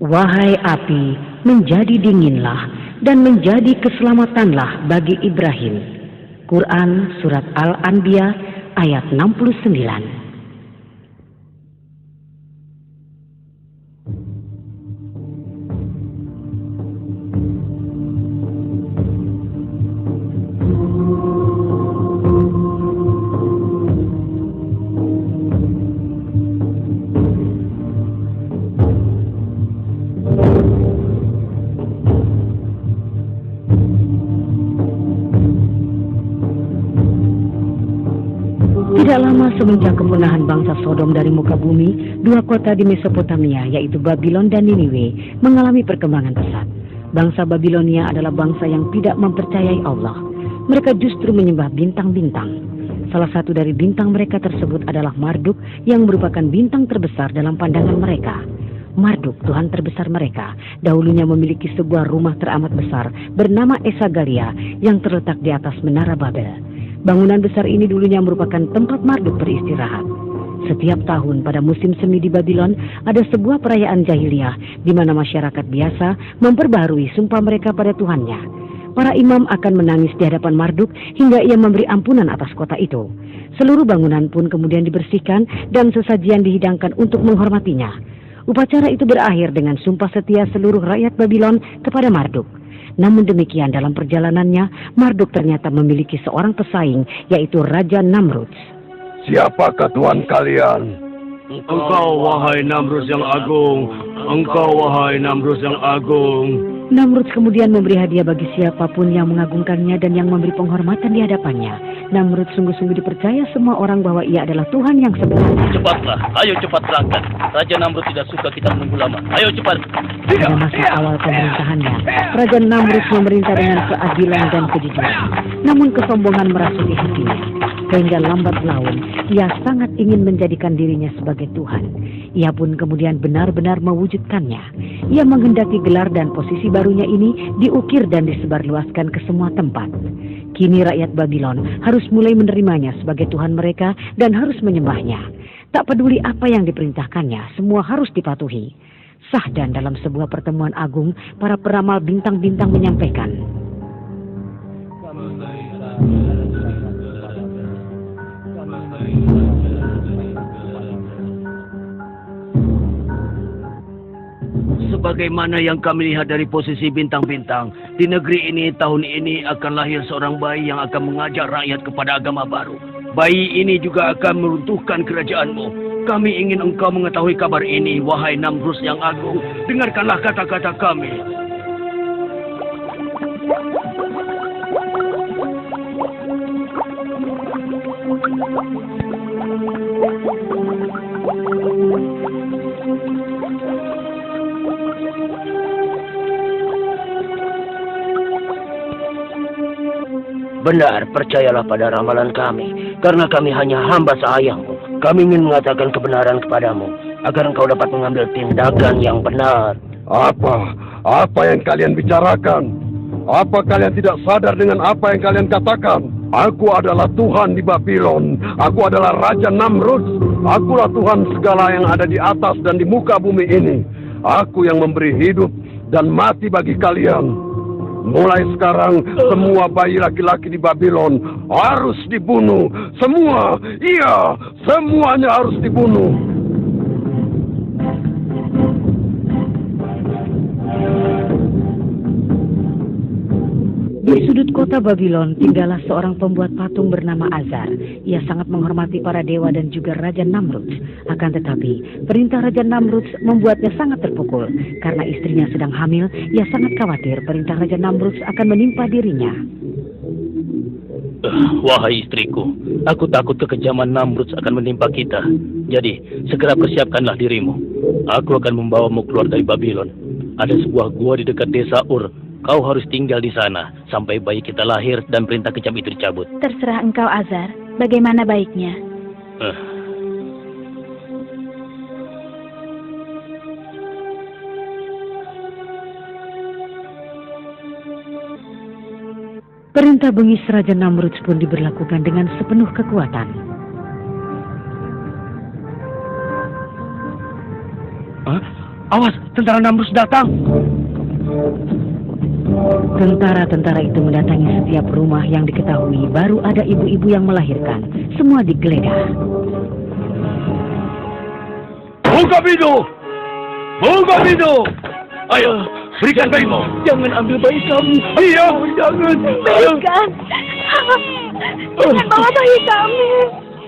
Wahai api, menjadi dinginlah dan menjadi keselamatanlah bagi Ibrahim. Quran Surat Al-Anbiya ayat 69. Tidak lama semenjak kepunahan bangsa Sodom dari muka bumi, dua kota di Mesopotamia, yaitu Babylon dan Niniwe, mengalami perkembangan pesat. Bangsa Babilonia adalah bangsa yang tidak mempercayai Allah. Mereka justru menyembah bintang-bintang. Salah satu dari bintang mereka tersebut adalah Marduk, yang merupakan bintang terbesar dalam pandangan mereka. Marduk, Tuhan terbesar mereka, dahulunya memiliki sebuah rumah teramat besar bernama Esagalia yang terletak di atas menara Babel. Bangunan besar ini dulunya merupakan tempat Marduk beristirahat. Setiap tahun pada musim semi di Babylon ada sebuah perayaan jahiliyah di mana masyarakat biasa memperbaharui sumpah mereka pada Tuhannya. Para imam akan menangis di hadapan Marduk hingga ia memberi ampunan atas kota itu. Seluruh bangunan pun kemudian dibersihkan dan sesajian dihidangkan untuk menghormatinya. Upacara itu berakhir dengan sumpah setia seluruh rakyat Babylon kepada Marduk. Namun demikian dalam perjalanannya, Marduk ternyata memiliki seorang pesaing, yaitu Raja Namrud. Siapakah Tuhan kalian? Engkau, wahai Namrud yang agung. Engkau, wahai Namrud yang agung. Namrud kemudian memberi hadiah bagi siapapun yang mengagungkannya dan yang memberi penghormatan di hadapannya. Namrud sungguh-sungguh dipercaya semua orang bahwa ia adalah Tuhan yang sebenarnya. Cepatlah, ayo cepat berangkat. Raja Namrud tidak suka kita menunggu lama. Ayo cepat. Pada masa awal pemerintahannya, Raja Namrud memerintah dengan keadilan dan kejujuran. Namun kesombongan merasuki hatinya. Sehingga lambat laun, ia sangat ingin menjadikan dirinya sebagai Tuhan. Ia pun kemudian benar-benar mewujudkannya. Ia menghendaki gelar dan posisi barunya ini diukir dan disebarluaskan ke semua tempat. Kini rakyat Babylon harus mulai menerimanya sebagai Tuhan mereka dan harus menyembahnya. Tak peduli apa yang diperintahkannya, semua harus dipatuhi. Sah dan dalam sebuah pertemuan agung, para peramal bintang-bintang menyampaikan, sebagaimana yang kami lihat dari posisi bintang-bintang, di negeri ini tahun ini akan lahir seorang bayi yang akan mengajak rakyat kepada agama baru. Bayi ini juga akan meruntuhkan kerajaanmu. Kami ingin engkau mengetahui kabar ini, wahai Namrud yang agung. Dengarkanlah kata-kata kami. Benar, percayalah pada ramalan kami, karena kami hanya hamba sayangmu. Kami ingin mengatakan kebenaran kepadamu, agar engkau dapat mengambil tindakan yang benar. Apa yang kalian bicarakan? Apa kalian tidak sadar dengan apa yang kalian katakan? Aku adalah Tuhan di Babylon. Aku adalah Raja Namrud. Akulah Tuhan segala yang ada di atas dan di muka bumi ini. Aku yang memberi hidup dan mati bagi kalian. Mulai sekarang, semua bayi laki-laki di Babylon harus dibunuh. Semua, iya, semuanya harus dibunuh. Di sudut kota Babylon tinggallah seorang pembuat patung bernama Azar. Ia sangat menghormati para dewa dan juga Raja Namrud. Akan tetapi, perintah Raja Namrud membuatnya sangat terpukul. Karena istrinya sedang hamil, ia sangat khawatir perintah Raja Namrud akan menimpa dirinya. Wahai istriku, aku takut kekejaman Namrud akan menimpa kita. Jadi, segera persiapkanlah dirimu. Aku akan membawamu keluar dari Babylon. Ada sebuah gua di dekat desa Ur. Kau harus tinggal di sana sampai bayi kita lahir dan perintah kejam itu dicabut. Terserah engkau, Azar. Bagaimana baiknya? Perintah bengis Raja Namrud pun diberlakukan dengan sepenuh kekuatan. Awas, tentara Namrud datang. Tentara-tentara itu mendatangi setiap rumah yang diketahui baru ada ibu-ibu yang melahirkan. Semua digeledah. Buka pintu! Buka pintu! Ayo, berikan bayimu. Jangan ambil bayi kami. Iya, jangan. Berikan! Jangan bawa bayi kami!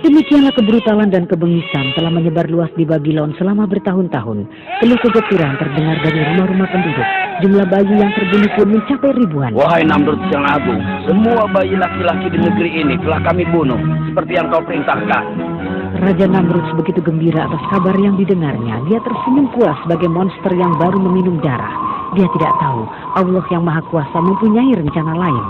Demikianlah kebrutalan dan kebengisan telah menyebar luas di Babylon selama bertahun-tahun. Penuh kegetiran terdengar dari rumah-rumah penduduk. Jumlah bayi yang terbunuh pun mencapai ribuan. Wahai Namrud yang agung, semua bayi laki-laki di negeri ini telah kami bunuh, seperti yang kau perintahkan. Raja Namrud begitu gembira atas kabar yang didengarnya. Dia tersenyum puas sebagai monster yang baru meminum darah. Dia tidak tahu Allah yang Maha Kuasa mempunyai rencana lain.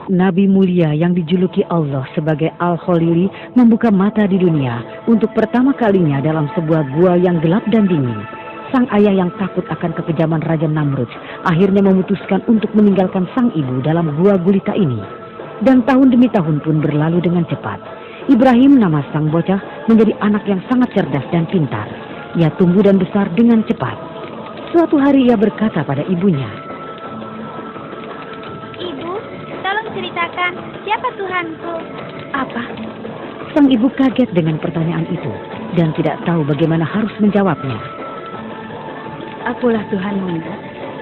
Nabi mulia yang dijuluki Allah sebagai Al-Khalili membuka mata di dunia untuk pertama kalinya dalam sebuah gua yang gelap dan dingin. Sang ayah yang takut akan kekejaman Raja Namrud akhirnya memutuskan untuk meninggalkan sang ibu dalam gua gulita ini. Dan tahun demi tahun pun berlalu dengan cepat. Ibrahim, nama sang bocah, menjadi anak yang sangat cerdas dan pintar. Ia tumbuh dan besar dengan cepat. Suatu hari ia berkata pada ibunya, Ibu, tolong ceritakan, siapa Tuhanku? "Apa?" Sang ibu kaget dengan pertanyaan itu dan tidak tahu bagaimana harus menjawabnya. Akulah Tuhanmu.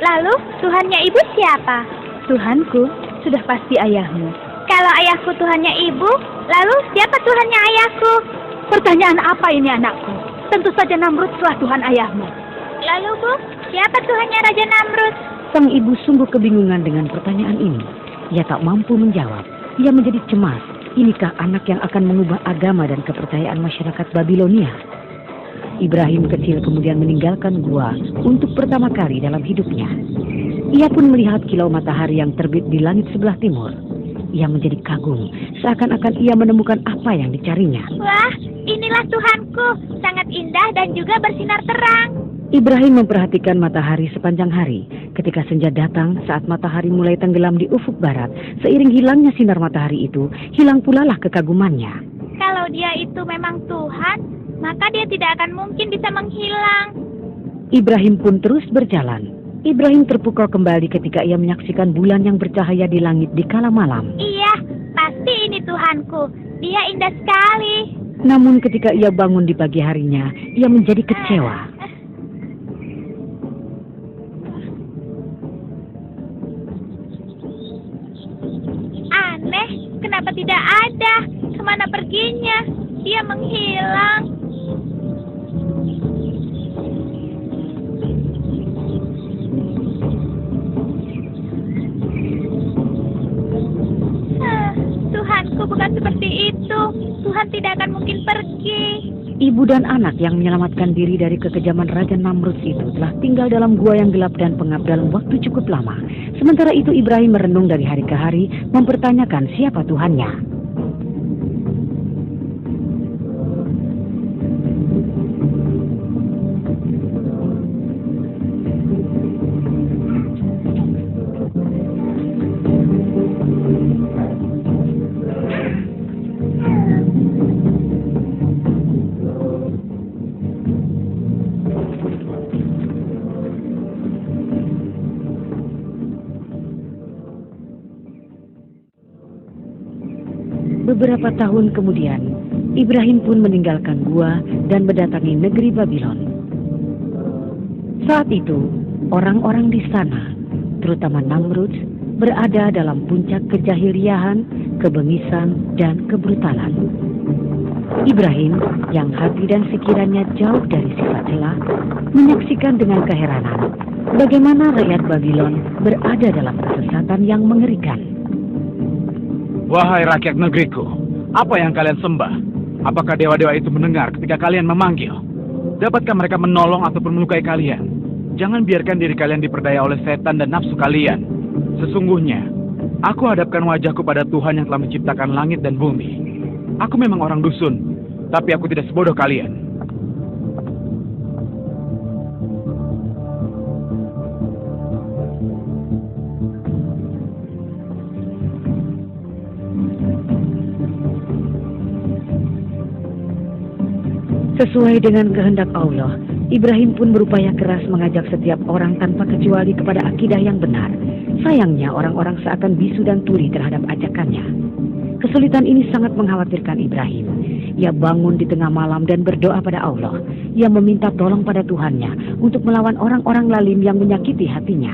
Lalu, Tuhannya ibu siapa? Tuhanku sudah pasti ayahmu. Kalau ayahku Tuhannya ibu, lalu siapa Tuhannya ayahku? Pertanyaan apa ini anakku? Tentu saja Namrud telah Tuhan ayahmu. Lalu Bu, siapa Tuhannya Raja Namrud? Sang ibu sungguh kebingungan dengan pertanyaan ini. Ia tak mampu menjawab. Ia menjadi cemas. Inikah anak yang akan mengubah agama dan kepercayaan masyarakat Babilonia? Ibrahim kecil kemudian meninggalkan gua untuk pertama kali dalam hidupnya. Ia pun melihat kilau matahari yang terbit di langit sebelah timur. Ia menjadi kagum, seakan-akan ia menemukan apa yang dicarinya. Wah, inilah Tuhanku, sangat indah dan juga bersinar terang. Ibrahim memperhatikan matahari sepanjang hari. Ketika senja datang, saat matahari mulai tenggelam di ufuk barat, seiring hilangnya sinar matahari itu, hilang pula lah kekagumannya. Kalau dia itu memang Tuhan, maka dia tidak akan mungkin bisa menghilang. Ibrahim pun terus berjalan. Ibrahim terpukau kembali ketika ia menyaksikan bulan yang bercahaya di langit di kala malam. Iya, pasti ini Tuhanku. Dia indah sekali. Namun ketika ia bangun di pagi harinya, ia menjadi kecewa. Aneh, kenapa tidak ada? Kemana perginya? Dia menghilang. Tuhanku bukan seperti itu. Tuhan tidak akan mungkin pergi. Ibu dan anak yang menyelamatkan diri dari kekejaman Raja Namrud itu telah tinggal dalam gua yang gelap dan pengap dalam waktu cukup lama. Sementara itu Ibrahim merenung dari hari ke hari, mempertanyakan siapa Tuhannya. Beberapa tahun kemudian, Ibrahim pun meninggalkan gua dan mendatangi negeri Babylon. Saat itu, orang-orang di sana, terutama Namrud, berada dalam puncak kejahiliahan, kebengisan, dan kebrutalan. Ibrahim, yang hati dan pikirannya jauh dari sifat celah, menyaksikan dengan keheranan bagaimana rakyat Babylon berada dalam kesesatan yang mengerikan. Wahai rakyat negeriku, apa yang kalian sembah? Apakah dewa-dewa itu mendengar ketika kalian memanggil? Dapatkah mereka menolong ataupun melukai kalian? Jangan biarkan diri kalian diperdaya oleh setan dan nafsu kalian. Sesungguhnya, aku hadapkan wajahku pada Tuhan yang telah menciptakan langit dan bumi. Aku memang orang dusun, tapi aku tidak sebodoh kalian. Sesuai dengan kehendak Allah, Ibrahim pun berupaya keras mengajak setiap orang tanpa kecuali kepada akidah yang benar. Sayangnya orang-orang seakan bisu dan tuli terhadap ajakannya. Kesulitan ini sangat mengkhawatirkan Ibrahim. Ia bangun di tengah malam dan berdoa pada Allah. Ia meminta tolong pada Tuhannya untuk melawan orang-orang lalim yang menyakiti hatinya.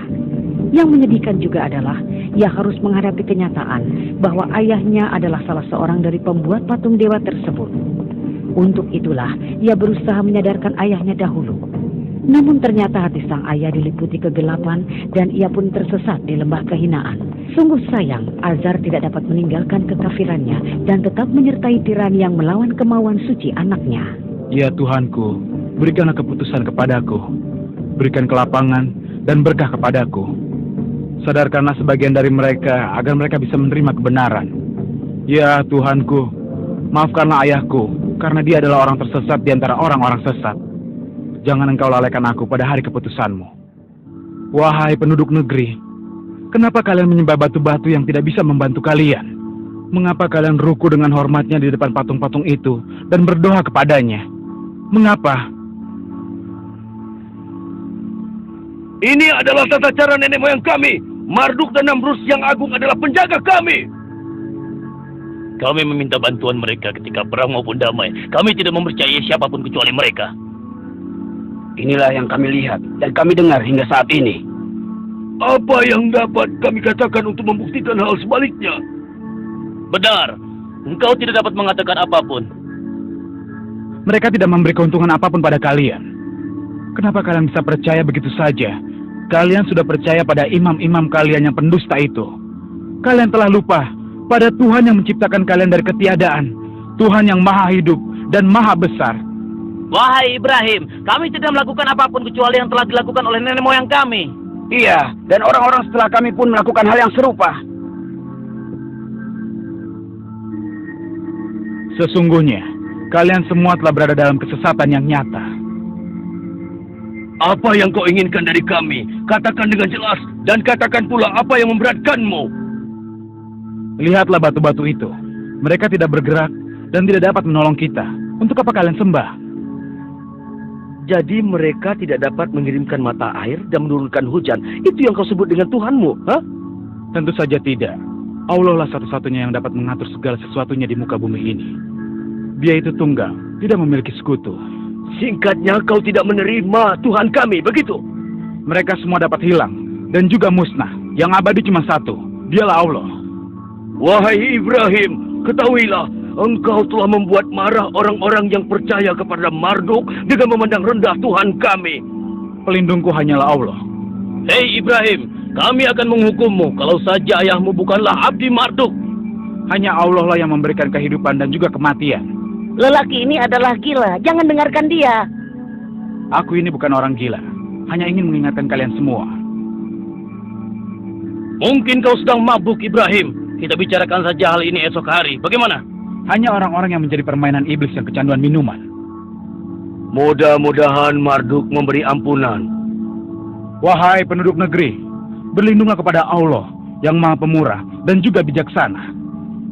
Yang menyedihkan juga adalah ia harus menghadapi kenyataan bahwa ayahnya adalah salah seorang dari pembuat patung dewa tersebut. Untuk itulah ia berusaha menyadarkan ayahnya dahulu. Namun ternyata hati sang ayah diliputi kegelapan dan ia pun tersesat di lembah kehinaan. Sungguh sayang, Azar tidak dapat meninggalkan kekafirannya dan tetap menyertai tiran yang melawan kemauan suci anaknya. Ya Tuhanku, berikanlah keputusan kepadaku. Berikan kelapangan dan berkah kepadaku. Sadarkanlah sebagian dari mereka agar mereka bisa menerima kebenaran. Ya Tuhanku, maafkanlah ayahku karena dia adalah orang tersesat di antara orang-orang sesat. Jangan engkau lalaikan aku pada hari keputusanmu. Wahai penduduk negeri, kenapa kalian menyembah batu-batu yang tidak bisa membantu kalian? Mengapa kalian ruku dengan hormatnya di depan patung-patung itu dan berdoa kepadanya? Mengapa? Ini adalah tata cara nenek moyang kami. Marduk dan Namrus yang agung adalah penjaga kami. Kami meminta bantuan mereka ketika perang maupun damai. Kami tidak mempercayai siapapun kecuali mereka. Inilah yang kami lihat dan kami dengar hingga saat ini. Apa yang dapat kami katakan untuk membuktikan hal sebaliknya? Benar, engkau tidak dapat mengatakan apapun. Mereka tidak memberi keuntungan apapun pada kalian. Kenapa kalian bisa percaya begitu saja? Kalian sudah percaya pada imam-imam kalian yang pendusta itu. Kalian telah lupa pada Tuhan yang menciptakan kalian dari ketiadaan. Tuhan yang maha hidup dan maha besar. Wahai Ibrahim, kami tidak melakukan apapun kecuali yang telah dilakukan oleh nenek moyang kami. Iya, dan orang-orang setelah kami pun melakukan hal yang serupa. Sesungguhnya, kalian semua telah berada dalam kesesatan yang nyata. Apa yang kau inginkan dari kami? Katakan dengan jelas dan katakan pula apa yang memberatkanmu. Lihatlah batu-batu itu. Mereka tidak bergerak dan tidak dapat menolong kita. Untuk apa kalian sembah? Jadi mereka tidak dapat mengirimkan mata air dan menurunkan hujan. Itu yang kau sebut dengan Tuhanmu, ha? Tentu saja tidak. Allah lah satu-satunya yang dapat mengatur segala sesuatunya di muka bumi ini. Dia itu tunggal, tidak memiliki sekutu. Singkatnya kau tidak menerima Tuhan kami, begitu? Mereka semua dapat hilang dan juga musnah. Yang abadi cuma satu, dialah Allah. Wahai Ibrahim, ketahuilah, engkau telah membuat marah orang-orang yang percaya kepada Marduk dengan memandang rendah Tuhan kami. Pelindungku hanyalah Allah. Hei Ibrahim, kami akan menghukummu kalau saja ayahmu bukanlah abdi Marduk. Hanya Allah lah yang memberikan kehidupan dan juga kematian. Lelaki ini adalah gila, jangan dengarkan dia. Aku ini bukan orang gila, hanya ingin mengingatkan kalian semua. Mungkin kau sedang mabuk, Ibrahim. Kita bicarakan saja hal ini esok hari. Bagaimana? Hanya orang-orang yang menjadi permainan iblis yang kecanduan minuman. Mudah-mudahan Marduk memberi ampunan. Wahai penduduk negeri, berlindunglah kepada Allah yang maha pemurah dan juga bijaksana.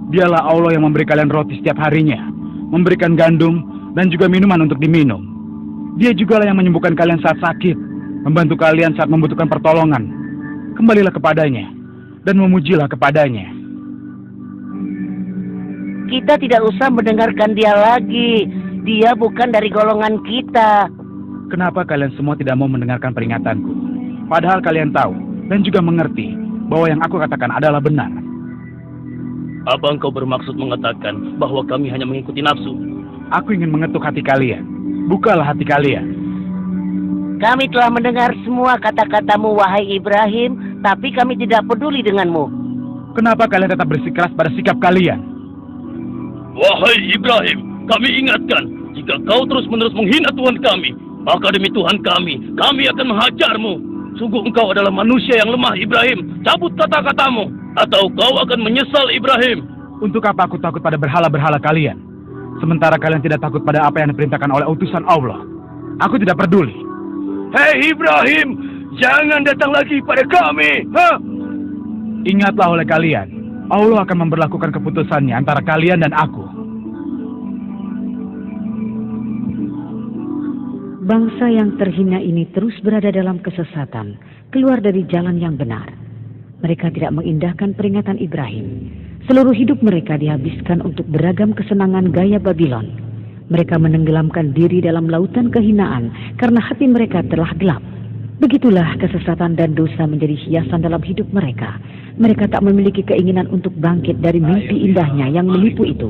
Dialah Allah yang memberi kalian roti setiap harinya, memberikan gandum dan juga minuman untuk diminum. Dia juga lah yang menyembuhkan kalian saat sakit, membantu kalian saat membutuhkan pertolongan. Kembalilah kepadanya dan memujilah kepadanya. Kita tidak usah mendengarkan dia lagi. Dia bukan dari golongan kita. Kenapa kalian semua tidak mau mendengarkan peringatanku? Padahal kalian tahu dan juga mengerti bahwa yang aku katakan adalah benar. Apa engkau bermaksud mengatakan bahwa kami hanya mengikuti nafsu? Aku ingin mengetuk hati kalian. Bukalah hati kalian. Kami telah mendengar semua kata-katamu, wahai Ibrahim, tapi kami tidak peduli denganmu. Kenapa kalian tetap bersikeras pada sikap kalian? Wahai Ibrahim, kami ingatkan, jika kau terus-menerus menghina Tuhan kami, Maka demi Tuhan kami akan menghajarmu. Sungguh engkau adalah manusia yang lemah, Ibrahim. Cabut kata-katamu, atau kau akan menyesal, Ibrahim. Untuk apa aku takut pada berhala-berhala kalian? Sementara kalian tidak takut pada apa yang diperintahkan oleh utusan Allah. Aku tidak peduli. Hei Ibrahim, jangan datang lagi pada kami. Ingatlah oleh kalian, Allah akan memberlakukan keputusannya antara kalian dan aku. Bangsa yang terhina ini terus berada dalam kesesatan, keluar dari jalan yang benar. Mereka tidak mengindahkan peringatan Ibrahim. Seluruh hidup mereka dihabiskan untuk beragam kesenangan gaya Babylon. Mereka menenggelamkan diri dalam lautan kehinaan karena hati mereka telah gelap. Begitulah kesesatan dan dosa menjadi hiasan dalam hidup mereka. Mereka tak memiliki keinginan untuk bangkit dari mimpi indahnya yang menipu itu.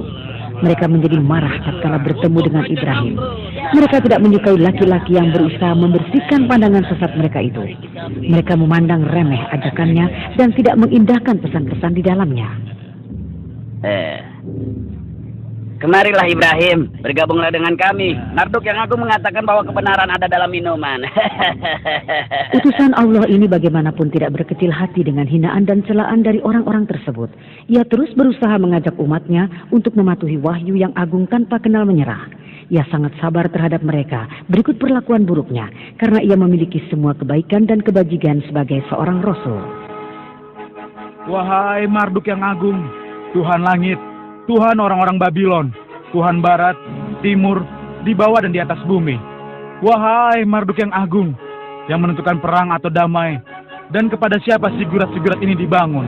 Mereka menjadi marah tatkala bertemu dengan Ibrahim. Mereka tidak menyukai laki-laki yang berusaha membersihkan pandangan sesat mereka itu. Mereka memandang remeh ajakannya dan tidak mengindahkan pesan-pesan di dalamnya. Kemarilah Ibrahim, bergabunglah dengan kami. Marduk yang agung mengatakan bahwa kebenaran ada dalam minuman. Utusan Allah ini bagaimanapun tidak berkecil hati dengan hinaan dan celaan dari orang-orang tersebut. Ia terus berusaha mengajak umatnya untuk mematuhi wahyu yang agung tanpa kenal menyerah. Ia sangat sabar terhadap mereka berikut perlakuan buruknya karena ia memiliki semua kebaikan dan kebajikan sebagai seorang rasul. Wahai Marduk yang agung, Tuhan langit, Tuhan orang-orang Babylon, Tuhan barat, timur, di bawah dan di atas bumi. Wahai Marduk yang agung, yang menentukan perang atau damai, dan kepada siapa sigurat-sigurat ini dibangun.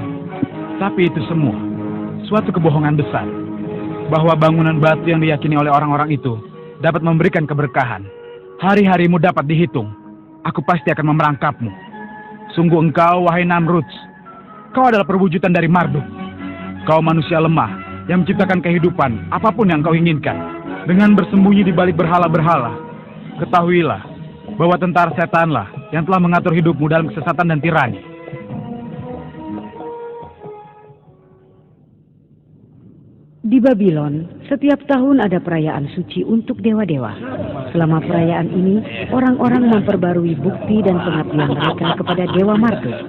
Tapi itu semua, suatu kebohongan besar, bahwa bangunan batu yang diyakini oleh orang-orang itu dapat memberikan keberkahan. Hari-harimu dapat dihitung, aku pasti akan memerangkapmu. Sungguh engkau, wahai Namrud, kau adalah perwujudan dari Marduk. Kau manusia lemah, yang menciptakan kehidupan, apapun yang kau inginkan, dengan bersembunyi di balik berhala-berhala. Ketahuilah, bahwa tentara setanlah yang telah mengatur hidupmu dalam kesesatan dan tirani. Di Babylon, setiap tahun ada perayaan suci untuk dewa-dewa. Selama perayaan ini, orang-orang memperbarui bukti dan pengabdian mereka kepada Dewa Marduk.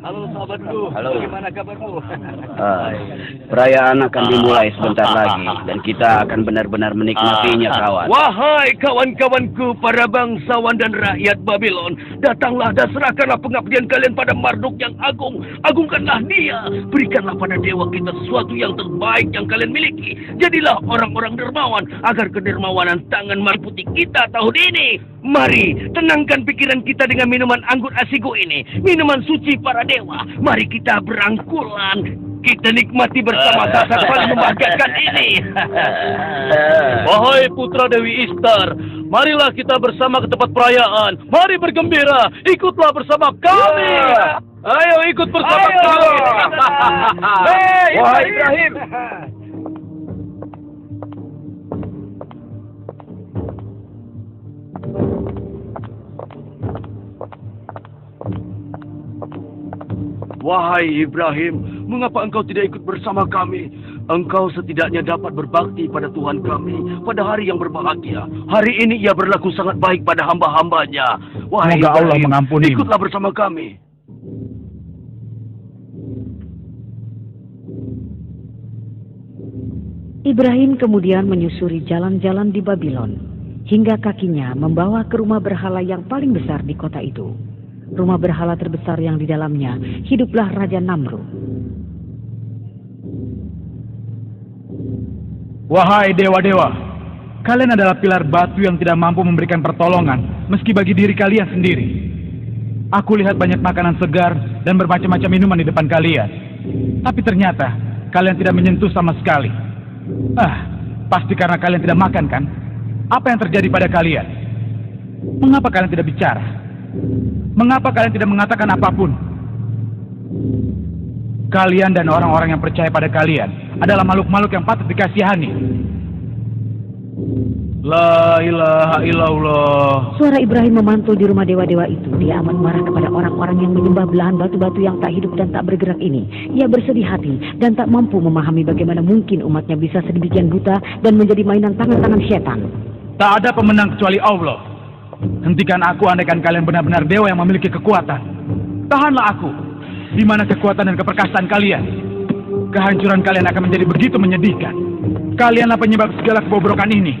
Halo sahabatku, bagaimana kabarmu? Perayaan akan dimulai sebentar lagi dan kita akan benar-benar menikmatinya, kawan. Wahai kawan-kawanku, para bangsawan dan rakyat Babylon, datanglah dan serahkanlah pengabdian kalian pada Marduk yang agung. Agungkanlah dia, berikanlah pada dewa kita sesuatu yang terbaik yang kalian miliki. Jadilah orang-orang dermawan agar kedermawanan tangan meliputi kita tahun ini. Mari, tenangkan pikiran kita dengan minuman anggur asigo ini, minuman suci para dewa. Mari kita berangkulan, kita nikmati bersama saat paling membahagiakan ini. Wahai putra Dewi Ishtar, marilah kita bersama ke tempat perayaan. Mari bergembira, ikutlah bersama kami. Ayo ikut bersama kami. Wahai Ibrahim. Wahai Ibrahim, mengapa engkau tidak ikut bersama kami? Engkau setidaknya dapat berbakti pada Tuhan kami pada hari yang berbahagia. Hari ini ia berlaku sangat baik pada hamba-hambanya. Wahai Semoga Allah Ibrahim, mengampunimu. ikutlah bersama kami. Ibrahim kemudian menyusuri jalan-jalan di Babylon, hingga kakinya membawa ke rumah berhala yang paling besar di kota itu. Rumah berhala terbesar yang di dalamnya hiduplah Raja Namrud. Wahai dewa-dewa, kalian adalah pilar batu yang tidak mampu memberikan pertolongan meski bagi diri kalian sendiri. Aku lihat banyak makanan segar dan bermacam-macam minuman di depan kalian. Tapi ternyata kalian tidak menyentuh sama sekali. Pasti karena kalian tidak makan kan? Apa yang terjadi pada kalian? Mengapa kalian tidak bicara? Mengapa kalian tidak mengatakan apapun? Kalian dan orang-orang yang percaya pada kalian adalah makhluk-makhluk yang patut dikasihani. La ilaha illallah. Suara Ibrahim memantul di rumah dewa-dewa itu. Dia amat marah kepada orang-orang yang menyembah belahan batu-batu yang tak hidup dan tak bergerak ini. Ia bersedih hati dan tak mampu memahami bagaimana mungkin umatnya bisa sedemikian buta dan menjadi mainan tangan-tangan setan. Tak ada pemenang kecuali Allah. Hentikan aku andaikan kalian benar-benar dewa yang memiliki kekuatan. Tahanlah aku, di mana kekuatan dan keperkasaan kalian. Kehancuran kalian akan menjadi begitu menyedihkan. Kalianlah penyebab segala kebobrokan ini.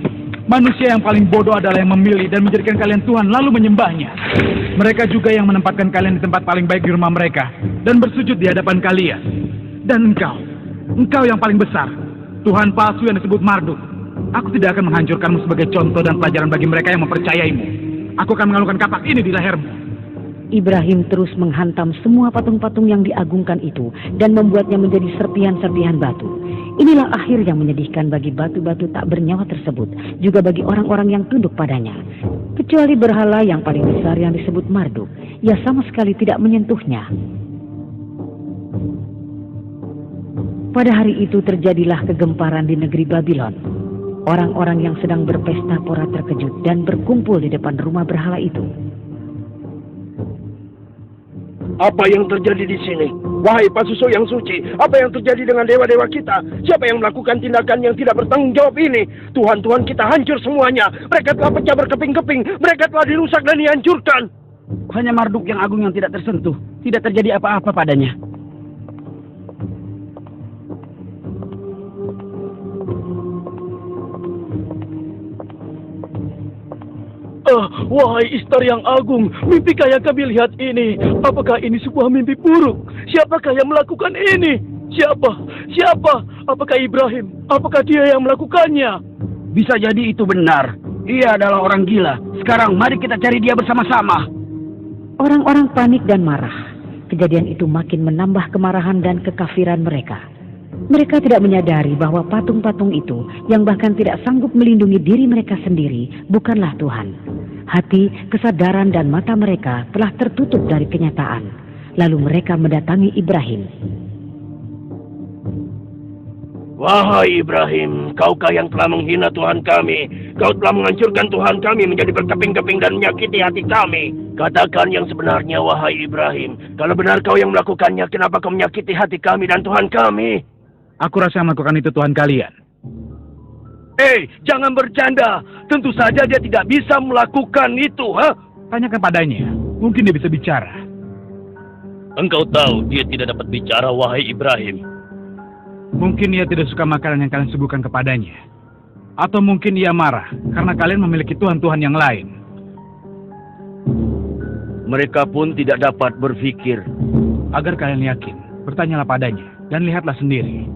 Manusia yang paling bodoh adalah yang memilih dan menjadikan kalian Tuhan lalu menyembahnya. Mereka juga yang menempatkan kalian di tempat paling baik di rumah mereka dan bersujud di hadapan kalian. Dan engkau yang paling besar, Tuhan palsu yang disebut Marduk. Aku tidak akan menghancurkanmu sebagai contoh dan pelajaran bagi mereka yang mempercayaimu. Aku akan mengalungkan kapak ini di lehermu. Ibrahim terus menghantam semua patung-patung yang diagungkan itu dan membuatnya menjadi serpihan-serpihan batu. Inilah akhir yang menyedihkan bagi batu-batu tak bernyawa tersebut, juga bagi orang-orang yang tunduk padanya. Kecuali berhala yang paling besar yang disebut Marduk, ia sama sekali tidak menyentuhnya. Pada hari itu terjadilah kegemparan di negeri Babylon. Orang-orang yang sedang berpesta pora terkejut dan berkumpul di depan rumah berhala itu. Apa yang terjadi di sini? Wahai pasuso yang suci, apa yang terjadi dengan dewa-dewa kita? Siapa yang melakukan tindakan yang tidak bertanggung jawab ini? Tuhan-Tuhan kita hancur semuanya. Mereka telah pecah berkeping-keping. Mereka telah dirusak dan dihancurkan. Hanya Marduk yang agung yang tidak tersentuh. Tidak terjadi apa-apa padanya. Wahai Istar yang agung, mimpikah yang kami lihat ini? Apakah ini sebuah mimpi buruk? Siapakah yang melakukan ini? Siapa? Apakah Ibrahim? Apakah dia yang melakukannya? Bisa jadi itu benar. Ia adalah orang gila. Sekarang mari kita cari dia bersama-sama. Orang-orang panik dan marah. Kejadian itu makin menambah kemarahan dan kekafiran mereka. Mereka tidak menyadari bahwa patung-patung itu yang bahkan tidak sanggup melindungi diri mereka sendiri bukanlah Tuhan. Hati, kesadaran dan mata mereka telah tertutup dari kenyataan. Lalu mereka mendatangi Ibrahim. Wahai Ibrahim, kaukah yang telah menghina Tuhan kami? Kau telah menghancurkan Tuhan kami menjadi berkeping-keping dan menyakiti hati kami. Katakan yang sebenarnya, wahai Ibrahim. Kalau benar kau yang melakukannya, kenapa kau menyakiti hati kami dan Tuhan kami? Aku rasa yang melakukan itu Tuhan kalian. Jangan bercanda. Tentu saja dia tidak bisa melakukan itu, Tanyakan padanya, mungkin dia bisa bicara. Engkau tahu dia tidak dapat bicara, wahai Ibrahim. Mungkin ia tidak suka makanan yang kalian suguhkan kepadanya. Atau mungkin ia marah karena kalian memiliki Tuhan-Tuhan yang lain. Mereka pun tidak dapat berpikir. Agar kalian yakin, bertanyalah padanya dan lihatlah sendiri.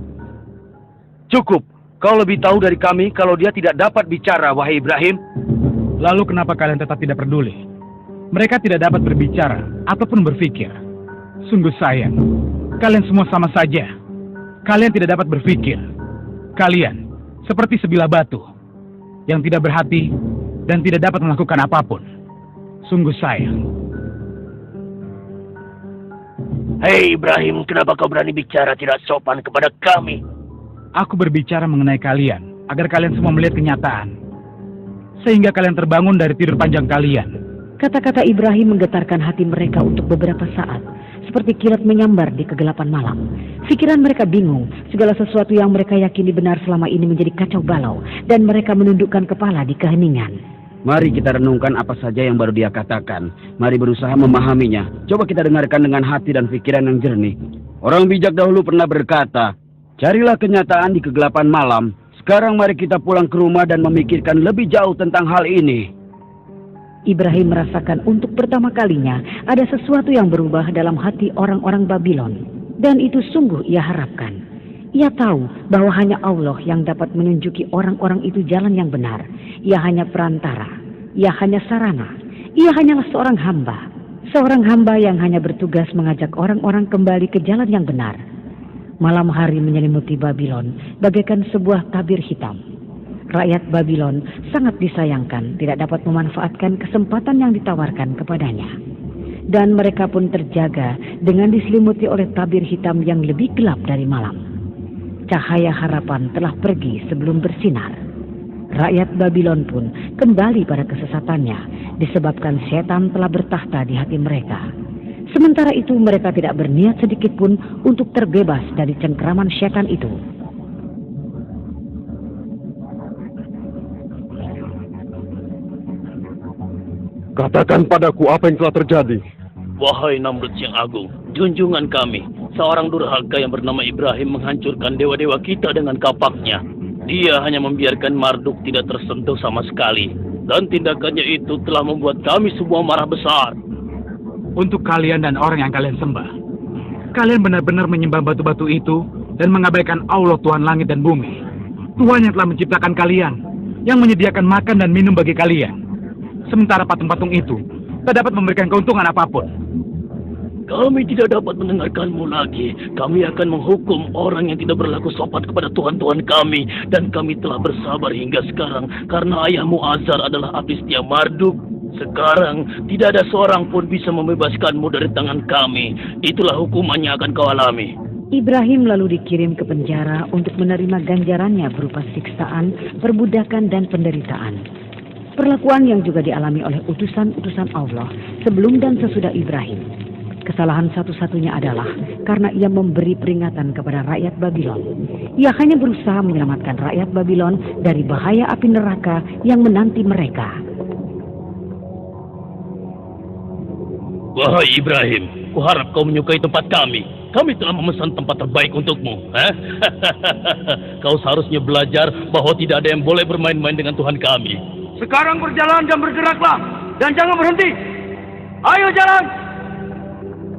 Cukup. Kau lebih tahu dari kami kalau dia tidak dapat bicara, wahai Ibrahim. Lalu kenapa kalian tetap tidak peduli? Mereka tidak dapat berbicara ataupun berpikir. Sungguh sayang. Kalian semua sama saja. Kalian tidak dapat berpikir. Kalian seperti sebilah batu yang tidak berhati dan tidak dapat melakukan apapun. Sungguh sayang. Hei Ibrahim, kenapa kau berani bicara tidak sopan kepada kami? Aku berbicara mengenai kalian, agar kalian semua melihat kenyataan. Sehingga kalian terbangun dari tidur panjang kalian. Kata-kata Ibrahim menggetarkan hati mereka untuk beberapa saat. Seperti kilat menyambar di kegelapan malam. Pikiran mereka bingung, segala sesuatu yang mereka yakini benar selama ini menjadi kacau balau. Dan mereka menundukkan kepala di keheningan. Mari kita renungkan apa saja yang baru dia katakan. Mari berusaha memahaminya. Coba kita dengarkan dengan hati dan pikiran yang jernih. Orang bijak dahulu pernah berkata, carilah kenyataan di kegelapan malam. Sekarang mari kita pulang ke rumah dan memikirkan lebih jauh tentang hal ini. Ibrahim merasakan untuk pertama kalinya ada sesuatu yang berubah dalam hati orang-orang Babylon. Dan itu sungguh ia harapkan. Ia tahu bahwa hanya Allah yang dapat menunjuki orang-orang itu jalan yang benar. Ia hanya perantara. Ia hanya sarana. Ia hanyalah seorang hamba. Seorang hamba yang hanya bertugas mengajak orang-orang kembali ke jalan yang benar. Malam hari menyelimuti Babylon bagaikan sebuah tabir hitam. Rakyat Babylon sangat disayangkan tidak dapat memanfaatkan kesempatan yang ditawarkan kepadanya. Dan mereka pun terjaga dengan diselimuti oleh tabir hitam yang lebih gelap dari malam. Cahaya harapan telah pergi sebelum bersinar. Rakyat Babylon pun kembali pada kesesatannya disebabkan setan telah bertahta di hati mereka. Sementara itu mereka tidak berniat sedikit pun untuk terbebas dari cengkraman setan itu. Katakan padaku apa yang telah terjadi. Wahai Namrud yang agung, junjungan kami, seorang durhaka yang bernama Ibrahim menghancurkan dewa-dewa kita dengan kapaknya. Dia hanya membiarkan Marduk tidak tersentuh sama sekali. Dan tindakannya itu telah membuat kami semua marah besar. Untuk kalian dan orang yang kalian sembah, kalian benar-benar menyembah batu-batu itu dan mengabaikan Allah Tuhan langit dan bumi. Tuhan yang telah menciptakan kalian, yang menyediakan makan dan minum bagi kalian. Sementara patung-patung itu tak dapat memberikan keuntungan apapun. Kami tidak dapat mendengarkanmu lagi. Kami akan menghukum orang yang tidak berlaku sopan kepada Tuhan-Tuhan kami. Dan kami telah bersabar hingga sekarang karena ayahmu Azar adalah abdi setia Marduk. Sekarang tidak ada seorang pun bisa membebaskanmu dari tangan kami. Itulah hukumannya akan kau alami. Ibrahim lalu dikirim ke penjara untuk menerima ganjarannya berupa siksaan, perbudakan, dan penderitaan. Perlakuan yang juga dialami oleh utusan-utusan Allah sebelum dan sesudah Ibrahim. Kesalahan satu-satunya adalah karena ia memberi peringatan kepada rakyat Babylon. Ia hanya berusaha menyelamatkan rakyat Babylon dari bahaya api neraka yang menanti mereka. Wahai Ibrahim, kuharap kau menyukai tempat kami. Kami telah memesan tempat terbaik untukmu. Kau seharusnya belajar bahwa tidak ada yang boleh bermain-main dengan Tuhan kami. Sekarang berjalan dan bergeraklah, dan jangan berhenti. Ayo jalan!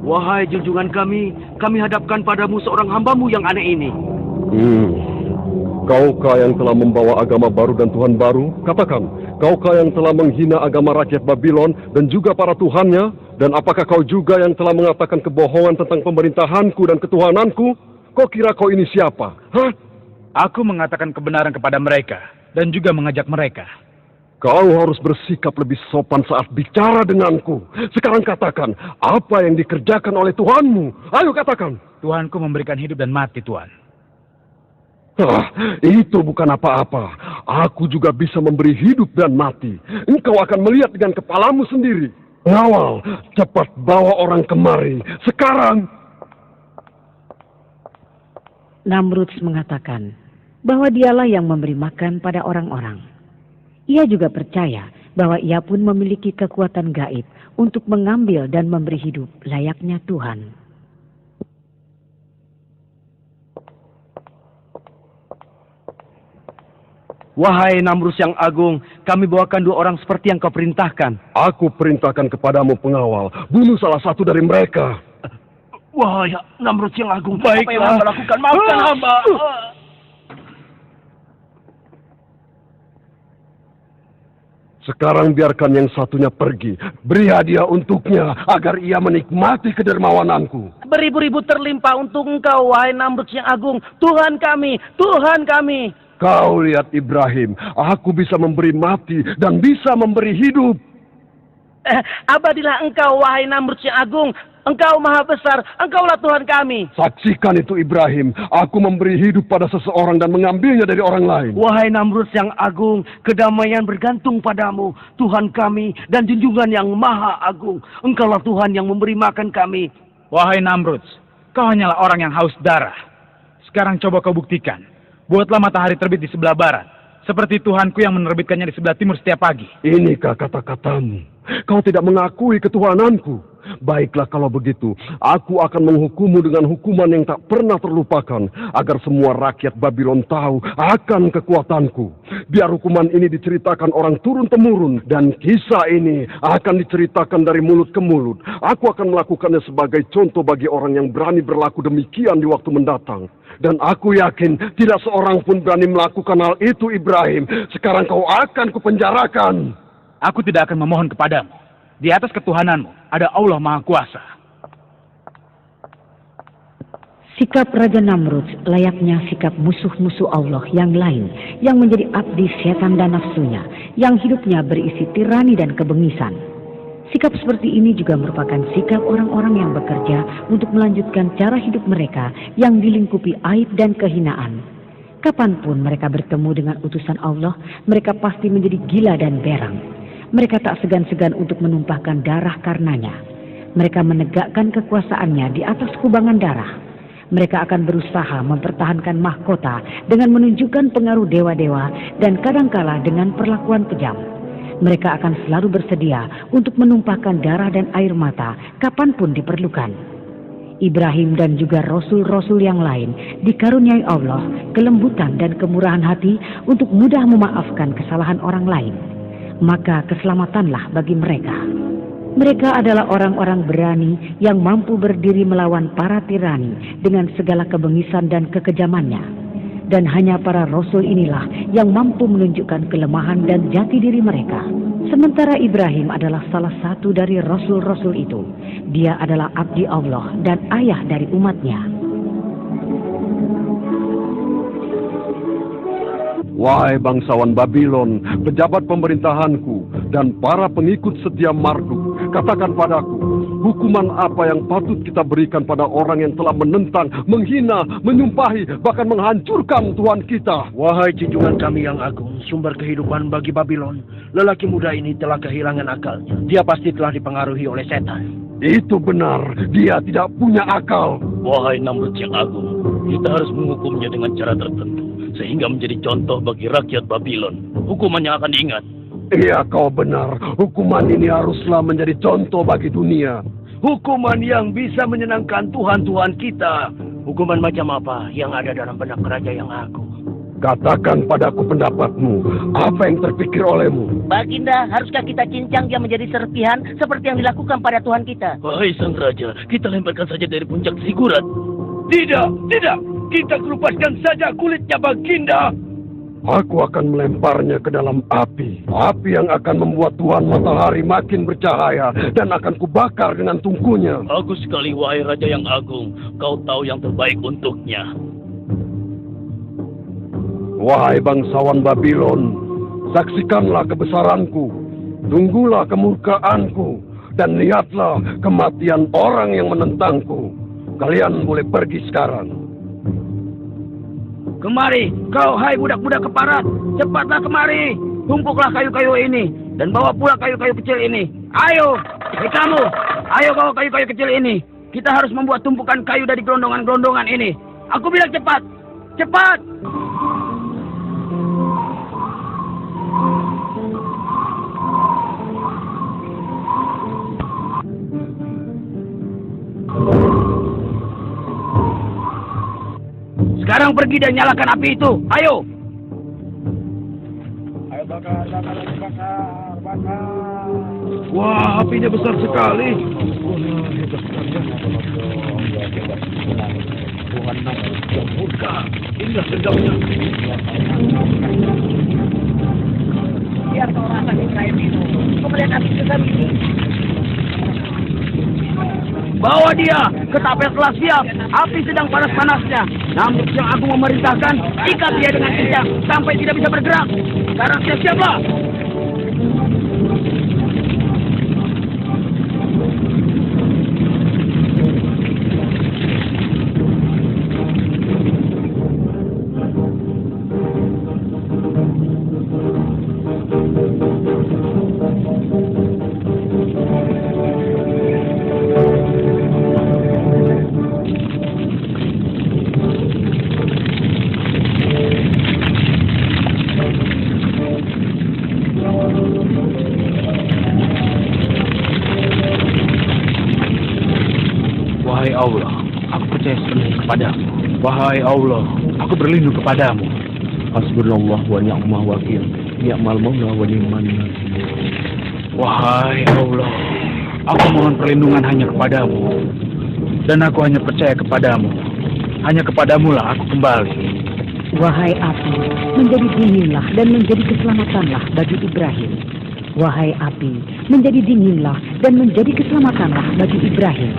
Wahai junjungan kami hadapkan padamu seorang hambamu yang aneh ini. Kaukah yang telah membawa agama baru dan Tuhan baru? Katakan, kaukah yang telah menghina agama rakyat Babylon dan juga para tuhannya? Dan apakah kau juga yang telah mengatakan kebohongan tentang pemerintahanku dan ketuhananku? Kau kira kau ini siapa? Hah? Aku mengatakan kebenaran kepada mereka dan juga mengajak mereka. Kau harus bersikap lebih sopan saat bicara denganku. Sekarang katakan, apa yang dikerjakan oleh Tuhanmu? Ayo katakan. Tuhanku memberikan hidup dan mati, Tuhan. Itu bukan apa-apa. Aku juga bisa memberi hidup dan mati. Engkau akan melihat dengan kepalamu sendiri. Ngawal, cepat bawa orang kemari. Sekarang. Namrud mengatakan bahwa dialah yang memberi makan pada orang-orang. Ia juga percaya bahwa ia pun memiliki kekuatan gaib untuk mengambil dan memberi hidup layaknya Tuhan. Wahai Namrud yang agung, kami bawakan 2 orang seperti yang kau perintahkan. Aku perintahkan kepadamu pengawal, bunuh salah satu dari mereka. Wahai Namrud yang agung, Baiklah. apa yang hamba lakukan? Maafkan hamba. Sekarang biarkan yang satunya pergi. Beri hadiah untuknya agar ia menikmati kedermawananku. Beribu-ribu terlimpah untuk engkau, wahai Namrud yang agung. Tuhan kami, Tuhan kami. Kau lihat Ibrahim, aku bisa memberi mati dan bisa memberi hidup. Abadilah engkau, wahai Namrud yang agung. Engkau maha besar, engkaulah Tuhan kami. Saksikan itu Ibrahim, aku memberi hidup pada seseorang dan mengambilnya dari orang lain. Wahai Namrud yang agung, kedamaian bergantung padamu, Tuhan kami dan junjungan yang maha agung. Engkaulah Tuhan yang memberi makan kami. Wahai Namrud, kau hanyalah orang yang haus darah. Sekarang coba kau buktikan. Buatlah matahari terbit di sebelah barat, seperti Tuhanku yang menerbitkannya di sebelah timur setiap pagi. Inikah kata-katamu? Kau tidak mengakui ketuhananku. Baiklah kalau begitu, aku akan menghukummu dengan hukuman yang tak pernah terlupakan, agar semua rakyat Babylon tahu akan kekuatanku. Biar hukuman ini diceritakan orang turun-temurun, dan kisah ini akan diceritakan dari mulut ke mulut. Aku akan melakukannya sebagai contoh bagi orang yang berani berlaku demikian di waktu mendatang. Dan aku yakin tidak seorang pun berani melakukan hal itu, Ibrahim. Sekarang kau akan kupenjarakan. Aku tidak akan memohon kepadamu. Di atas ketuhananmu ada Allah Maha Kuasa. Sikap Raja Namrud layaknya sikap musuh-musuh Allah yang lain yang menjadi abdi setan dan nafsunya, yang hidupnya berisi tirani dan kebengisan. Sikap seperti ini juga merupakan sikap orang-orang yang bekerja untuk melanjutkan cara hidup mereka yang dilingkupi aib dan kehinaan. Kapanpun mereka bertemu dengan utusan Allah, mereka pasti menjadi gila dan berang. Mereka tak segan-segan untuk menumpahkan darah karenanya. Mereka menegakkan kekuasaannya di atas kubangan darah. Mereka akan berusaha mempertahankan mahkota dengan menunjukkan pengaruh dewa-dewa dan kadangkala dengan perlakuan kejam. Mereka akan selalu bersedia untuk menumpahkan darah dan air mata kapanpun diperlukan. Ibrahim dan juga rasul-rasul yang lain dikaruniai Allah kelembutan dan kemurahan hati untuk mudah memaafkan kesalahan orang lain. Maka keselamatanlah bagi mereka. Mereka adalah orang-orang berani yang mampu berdiri melawan para tirani dengan segala kebengisan dan kekejamannya. Dan hanya para rasul inilah yang mampu menunjukkan kelemahan dan jati diri mereka. Sementara Ibrahim adalah salah satu dari rasul-rasul itu. Dia adalah abdi Allah dan ayah dari umatnya. Wahai bangsawan Babylon, pejabat pemerintahanku, dan para pengikut setia Marduk, katakan padaku, hukuman apa yang patut kita berikan pada orang yang telah menentang, menghina, menyumpahi, bahkan menghancurkan Tuhan kita? Wahai junjungan kami yang agung, sumber kehidupan bagi Babylon, lelaki muda ini telah kehilangan akalnya. Dia pasti telah dipengaruhi oleh setan. Itu benar, dia tidak punya akal. Wahai Namrud yang agung, kita harus menghukumnya dengan cara tertentu, sehingga menjadi contoh bagi rakyat Babylon. Hukumannya akan diingat. Iya, kau benar. Hukuman ini haruslah menjadi contoh bagi dunia. Hukuman yang bisa menyenangkan Tuhan-Tuhan kita. Hukuman macam apa yang ada dalam benak Raja yang agung? Katakan padaku pendapatmu. Apa yang terpikir olehmu? Baginda, haruskah kita cincang dia menjadi serpihan seperti yang dilakukan pada Tuhan kita? Wahai Sang Raja, kita lemparkan saja dari puncak Zigurat. Tidak, tidak. Kita kelupaskan saja kulitnya Baginda. Aku akan melemparnya ke dalam api. Api yang akan membuat Tuhan Matahari makin bercahaya dan akan kubakar dengan tungkunya. Bagus sekali, wahai Raja yang agung. Kau tahu yang terbaik untuknya. Wahai bangsawan Babylon, saksikanlah kebesaranku, tunggulah kemurkaanku, dan lihatlah kematian orang yang menentangku. Kalian boleh pergi sekarang. Kemari, kau hai budak-budak keparat. Cepatlah kemari. Tumpuklah kayu-kayu ini. Dan bawa pula kayu-kayu kecil ini. Ayo, hei kamu. Ayo bawa kayu-kayu kecil ini. Kita harus membuat tumpukan kayu dari gelondongan-gelondongan ini. Aku bilang cepat. Cepat. Sekarang pergi dan nyalakan api itu. Ayo. Ayo bakar. Wah, apinya besar sekali. Tuhan Namrud yang murka. Inilah dendamnya. Biar kau rasa Ibrahim itu. Kau melihat api besar ini. Bawa dia ke tapel telah siap. Api sedang panas-panasnya. Namrud yang agung memerintahkan, ikat dia dengan kencang sampai tidak bisa bergerak. Sekarang siap-siaplah. Wahai Allah, aku percaya sepenuhnya kepadamu. Wahai Allah, aku berlindung kepadamu. Hasbunallah wa ni'mal wakil. Ni'mal maula wa ni'man nasir. Wahai Allah, aku mohon perlindungan hanya kepadamu. Dan aku hanya percaya kepadamu. Hanya kepadamulah aku kembali. Wahai api, menjadi dinginlah dan menjadi keselamatanlah bagi Ibrahim. Wahai api, menjadi dinginlah dan menjadi keselamatanlah bagi Ibrahim.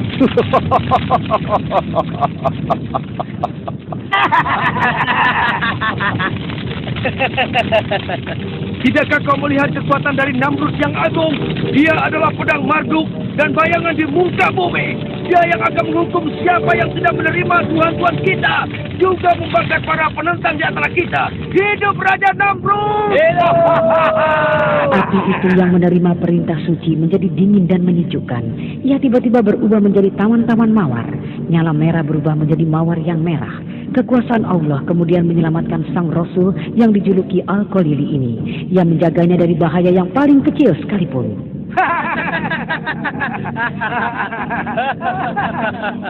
Tidakkah kau melihat kekuatan dari Namrud yang agung? Dia adalah pedang Marduk dan bayangan di muka bumi. Dia yang akan menghukum siapa yang tidak menerima Tuhan-Tuhan kita, juga membakar para penentang di antara kita. Hidup Raja Namrud! Api itu yang menerima perintah suci menjadi dingin dan menyejukkan. Ia tiba-tiba berubah menjadi taman-taman mawar. Nyala merah berubah menjadi mawar yang merah. Kekuasaan Allah kemudian menyelamatkan sang Rasul yang dijuluki Al-Qalili ini. Ia menjaganya dari bahaya yang paling kecil sekalipun.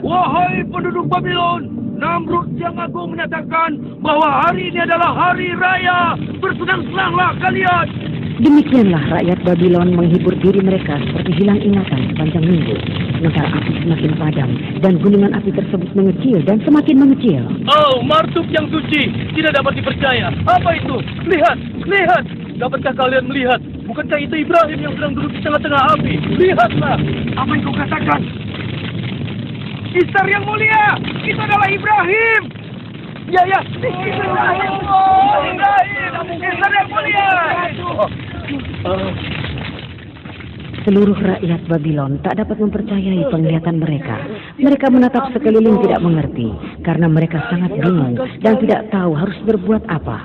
Wahai penduduk Babylon, Namrud yang agung menyatakan bahwa hari ini adalah hari raya. Bersenang-senanglah kalian. Demikianlah rakyat Babylon menghibur diri mereka seperti hilang ingatan sepanjang minggu. Sementara api semakin padam dan gunungan api tersebut mengecil dan semakin mengecil. Oh, Marduk yang suci, tidak dapat dipercaya. Apa itu? Lihat, lihat. Dapatkah kalian melihat? Bukankah itu Ibrahim yang sedang duduk di tengah-tengah api? Lihatlah. Apa yang kau katakan? Istar yang mulia, itu adalah Ibrahim. Ya, ya. Ibrahim. Oh, Ibrahim. Istar yang mulia. Seluruh rakyat Babylon tak dapat mempercayai penglihatan mereka. Mereka menatap sekeliling tidak mengerti karena mereka sangat bingung dan tidak tahu harus berbuat apa.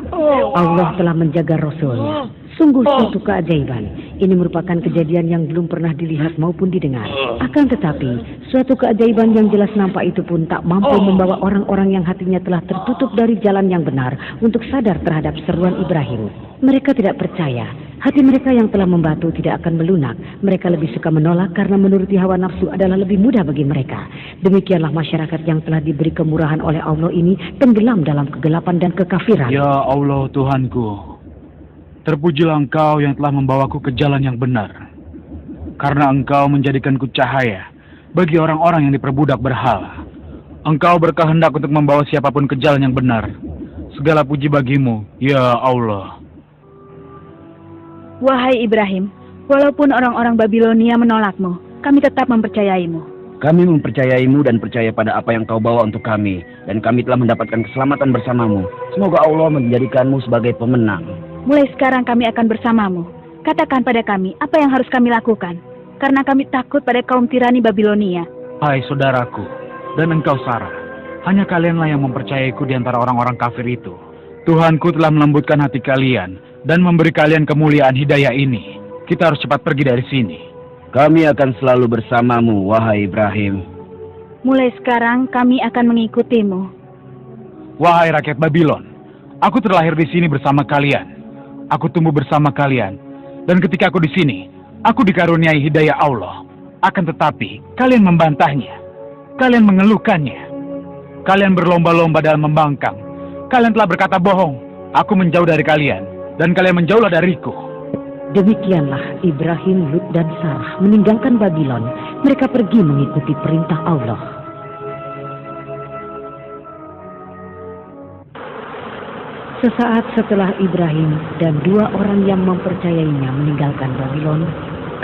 Allah telah menjaga Rasulnya. Sungguh suatu keajaiban. Ini merupakan kejadian yang belum pernah dilihat maupun didengar. Akan tetapi, suatu keajaiban yang jelas nampak itu pun tak mampu membawa orang-orang yang hatinya telah tertutup dari jalan yang benar untuk sadar terhadap seruan Ibrahim. Mereka tidak percaya. Hati mereka yang telah membatu tidak akan melunak. Mereka lebih suka menolak karena menuruti hawa nafsu adalah lebih mudah bagi mereka. Demikianlah masyarakat yang telah diberi kemurahan oleh Allah ini tenggelam dalam kegelapan dan kekafiran. Ya Allah Tuhanku, terpujilah Engkau yang telah membawaku ke jalan yang benar. Karena Engkau menjadikanku cahaya bagi orang-orang yang diperbudak berhala. Engkau berkehendak untuk membawa siapapun ke jalan yang benar. Segala puji bagimu, ya Allah. Wahai Ibrahim, walaupun orang-orang Babilonia menolakmu, kami tetap mempercayaimu. Kami mempercayaimu dan percaya pada apa yang kau bawa untuk kami. Dan kami telah mendapatkan keselamatan bersamamu. Semoga Allah menjadikanmu sebagai pemenang. Mulai sekarang kami akan bersamamu. Katakan pada kami apa yang harus kami lakukan. Karena kami takut pada kaum tirani Babilonia. Hai saudaraku, dan engkau Sarah, hanya kalianlah yang mempercayaiku di antara orang-orang kafir itu. Tuhanku telah melembutkan hati kalian dan memberi kalian kemuliaan hidayah ini. Kita harus cepat pergi dari sini. Kami akan selalu bersamamu, wahai Ibrahim. Mulai sekarang kami akan mengikutimu. Wahai rakyat Babylon, aku terlahir di sini bersama kalian. Aku tumbuh bersama kalian. Dan ketika aku di sini, aku dikaruniai hidayah Allah. Akan tetapi, kalian membantahnya. Kalian mengeluhkannya. Kalian berlomba-lomba dalam membangkang. Kalian telah berkata bohong. Aku menjauh dari kalian, dan kalian menjauhlah dariku. Demikianlah Ibrahim, Lut, dan Sarah meninggalkan Babylon. Mereka pergi mengikuti perintah Allah. Sesaat setelah Ibrahim dan dua orang yang mempercayainya meninggalkan Babylon,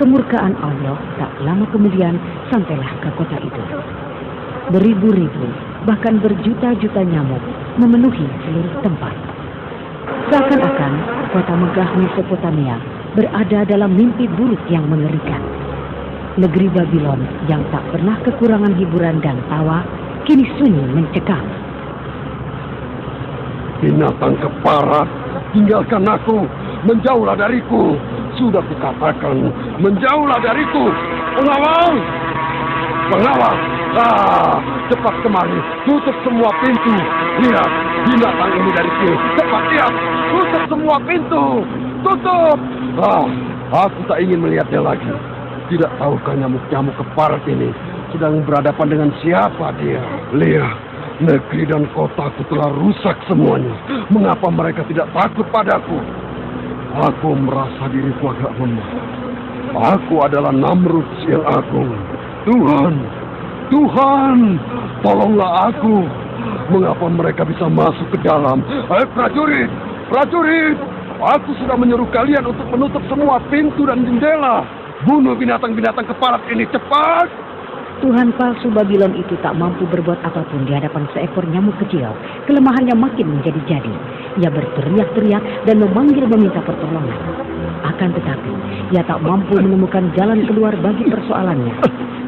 kemurkaan Allah tak lama kemudian sampailah ke kota itu. Beribu-ribu, bahkan berjuta-juta nyamuk memenuhi seluruh tempat. Seakan-akan kota megah Mesopotamia berada dalam mimpi buruk yang mengerikan. Negeri Babylon yang tak pernah kekurangan hiburan dan tawa, kini sunyi mencekam. Binatang keparat, tinggalkan aku, menjauhlah dariku. Sudah kukatakan, menjauhlah dariku. Pengawal! Pengawal! Cepat kemari, tutup semua pintu. Lihat, binatang ini dari sini. Cepat lihat, tutup semua pintu. Tutup! Aku tak ingin melihatnya lagi. Tidak tahukah nyamuk-nyamuk keparat ini sedang berhadapan dengan siapa dia? Lihat, negeri dan kotaku telah rusak semuanya. Mengapa mereka tidak takut padaku? Aku merasa diriku agak lemah. Aku adalah Namrud yang agung. Tuhan, tolonglah aku. Mengapa mereka bisa masuk ke dalam? Prajurit, aku sudah menyuruh kalian untuk menutup semua pintu dan jendela. Bunuh binatang-binatang keparat ini, cepat! Tuhan palsu Babylon itu tak mampu berbuat apapun di hadapan seekor nyamuk kecil. Kelemahannya makin menjadi-jadi. Ia berteriak-teriak dan memanggil meminta pertolongan. Akan tetapi, ia tak mampu menemukan jalan keluar bagi persoalannya.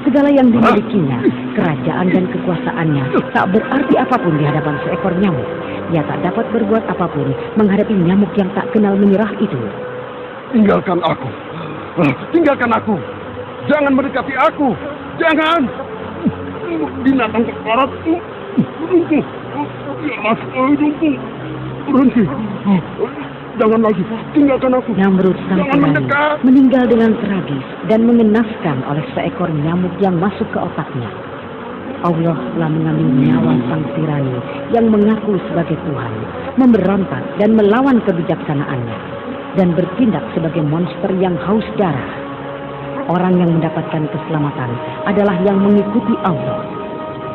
Segala yang dimilikinya, kerajaan dan kekuasaannya, tak berarti apapun di hadapan seekor nyamuk. Ia tak dapat berbuat apapun menghadapi nyamuk yang tak kenal menyerah itu. Tinggalkan aku. Tinggalkan aku. Jangan mendekati aku. Jangan. Binatang kekarat. Berhenti. Jangan lagi. Tinggalkan aku. Namrud sang Jangan tirani mendekat. meninggal dengan tragis dan mengenaskan oleh seekor nyamuk yang masuk ke otaknya. Allah telah mengambil nyawa sang tirani yang mengaku sebagai Tuhan, memberontak dan melawan kebijaksanaannya, dan bertindak sebagai monster yang haus darah. Orang yang mendapatkan keselamatan adalah yang mengikuti Allah.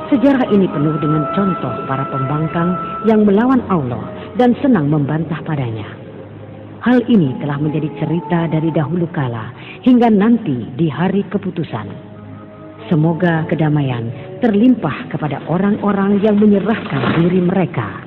Sejarah ini penuh dengan contoh para pembangkang yang melawan Allah dan senang membantah padanya. Hal ini telah menjadi cerita dari dahulu kala hingga nanti di hari keputusan. Semoga kedamaian terlimpah kepada orang-orang yang menyerahkan diri mereka